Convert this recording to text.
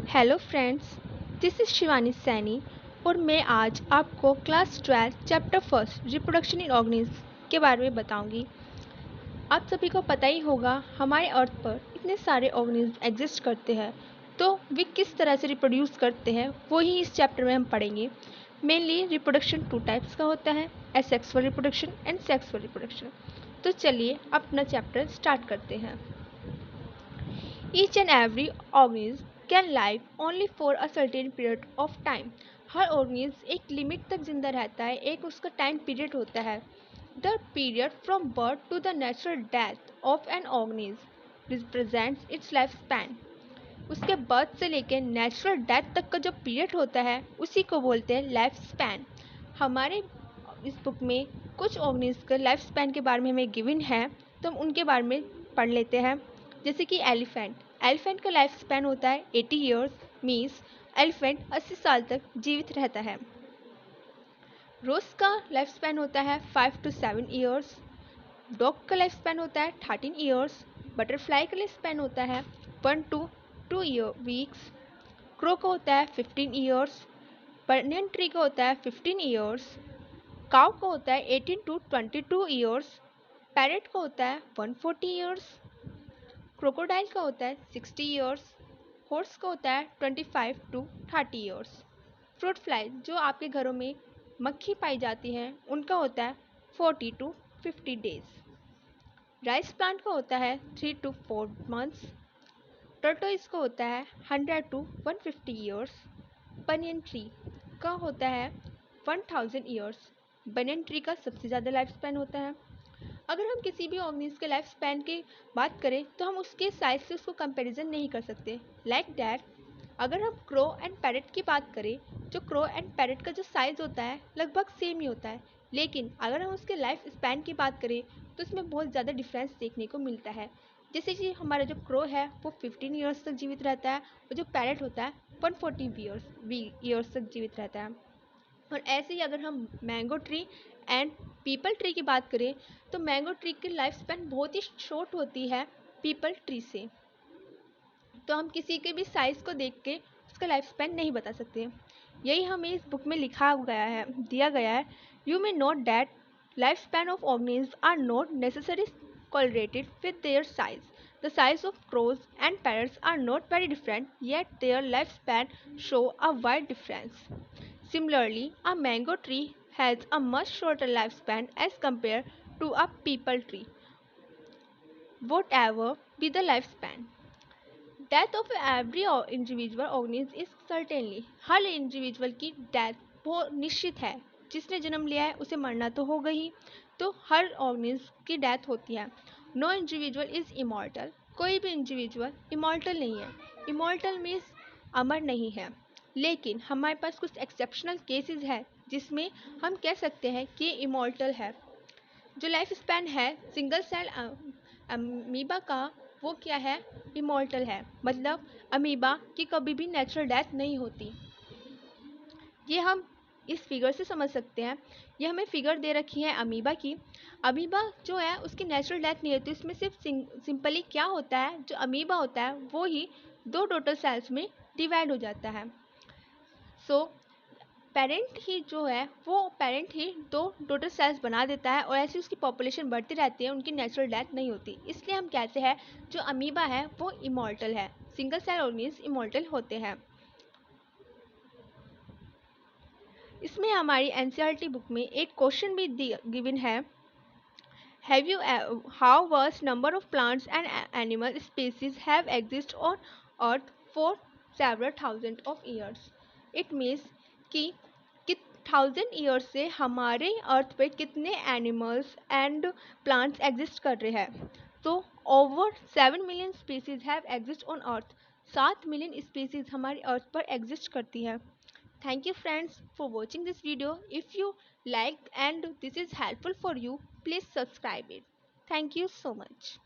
Hello friends, this is Shivani Saini और मैं आज आपको class 12 chapter first reproduction in organism के बारे में बताऊंगी। आप सभी को पता ही होगा हमारे अर्थ पर इतने सारे ऑर्गेनिज्म एग्जिस्ट करते हैं, तो वे किस तरह से रिप्रोड्यूस करते हैं वो ही इस चैप्टर में हम पढ़ेंगे। मेनली रिप्रोडक्शन टू टाइप्स का होता है, asexual reproduction and sexual reproduction. तो चलिए अपना चैप्टर स्टार्ट करते हैं। Each and every organism can live only for a certain period of time. Her organism एक लिमिट तक जिंदा रहता है, एक उसका टाइम पीरियड होता है। The period from birth to the natural death of an organism represents its lifespan. उसके बर्थ से लेकर नेचुरल डेथ तक का जो पीरियड होता है उसी को बोलते हैं लाइफ स्पैन। हमारे इस बुक में कुछ ऑर्गेनिज्म के लाइफ स्पैन के बारे में हमें गिवन है, तो हम उनके बारे में पढ़ लेते हैं। जैसे कि एलिफेंट का लाइफ स्पैन होता है 80 ईयर्स, मीन्स एलिफेंट 80 साल तक जीवित रहता है। रोज का लाइफ स्पैन होता है 5 to 7 ईयर्स। डॉग का लाइफ स्पैन होता है 13 ईयर्स। बटरफ्लाई का लाइफ स्पैन होता है 1 to 2 वीक्स। क्रो का होता है 15 ईयर्स। बनियन ट्री का होता है 15 ईयर्स। काउ का होता है 18 to 22 ईयर्स। पैरेट का होता है 140 ईयर्स। क्रोकोडाइल का होता है 60 ईयर्स। हॉर्स का होता है 25 to 30 ईयर्स। फ्रूट फ्लाई जो आपके घरों में मक्खी पाई जाती है उनका होता है 40 to 50 डेज। राइस प्लांट का होता है 3 to 4 मंथ्स। टर्टोइज का होता है 100 to 150 ईयर्स। बनियन ट्री का होता है 1000 ईयर्स। बनियन ट्री का सबसे ज़्यादा लाइफ स्पैन होता है। अगर हम किसी भी ऑर्गेनिज्म के लाइफ स्पैन की बात करें तो हम उसके साइज से उसको कंपैरिजन नहीं कर सकते। लाइक दैट, अगर हम क्रो एंड पैरेट की बात करें, जो क्रो एंड पैरेट का जो साइज़ होता है लगभग सेम ही होता है, लेकिन अगर हम उसके लाइफ स्पैन की बात करें तो उसमें बहुत ज़्यादा डिफरेंस देखने को मिलता है। जैसे कि हमारा जो क्रो है वो 15 ईयर्स तक जीवित रहता है और जो पैरेट होता है 140 ईयर्स तक जीवित रहता है। और ऐसे ही अगर हम mango tree and people tree की बात करें तो मैंगो ट्री की लाइफ स्पैन बहुत ही शॉर्ट होती है पीपल ट्री से। तो हम किसी के भी साइज़ को देख के उसका लाइफ स्पैन नहीं बता सकते। यही हमें इस बुक में लिखा गया है, दिया गया है। You may note that life span of organism are not necessary correlated with their size. The size of crows and parrots are not very different, yet their lifespan show a wide difference. Similarly, a mango tree has a much shorter lifespan as compared to a peepal tree. Whatever be the lifespan, death of every individual organism is certainly, her individual की death बहुत निश्चित है। जिसने जन्म लिया है उसे मरना तो होगा ही, तो हर ऑर्गेनिज्म की डेथ होती है। नो इंडिविजुअल इज इमॉर्टल, कोई भी इंडिविजुअल इमॉर्टल नहीं है। इमॉर्टल मीन्स अमर नहीं है, लेकिन हमारे पास कुछ एक्सेप्शनल केसेस है जिसमें हम कह सकते हैं कि इमॉर्टल है। जो लाइफ स्पैन है सिंगल सेल अमीबा का, वो क्या है, इमॉर्टल है। मतलब अमीबा की कभी भी नेचुरल डेथ नहीं होती। ये हम इस फिगर से समझ सकते हैं। ये हमें फिगर दे रखी है अमीबा की। अमीबा जो है उसकी नेचुरल डेथ नहीं होती, उसमें सिर्फ सिंपली क्या होता है, जो अमीबा होता है वो ही दो टोटल सेल्स में डिवाइड हो जाता है। सो पेरेंट ही जो है वो पेरेंट ही दो टोटल सेल्स बना देता है और ऐसी उसकी पॉपुलेशन बढ़ती रहती है, उनकी नेचुरल डेथ नहीं होती। इसलिए हम कहते हैं जो अमीबा है वो इमॉर्टल है, सिंगल सेल ऑर्गेनिज्म इमॉर्टल होते हैं। इसमें हमारी एनसीईआरटी बुक में एक क्वेश्चन भी गिवन है, हैव यू हाउ वर्स number of plants and animal species have exist on earth for several thousand of years. It means कि 1000 ईयर्स से हमारे अर्थ पे कितने एनिमल्स एंड प्लांट्स एग्जिस्ट कर रहे हैं। तो over 7 million species have exist on earth, 7 million species हमारी अर्थ पर एग्जिस्ट करती है। Thank you friends for watching this video. If you like and this is helpful for you, please subscribe it. Thank you so much.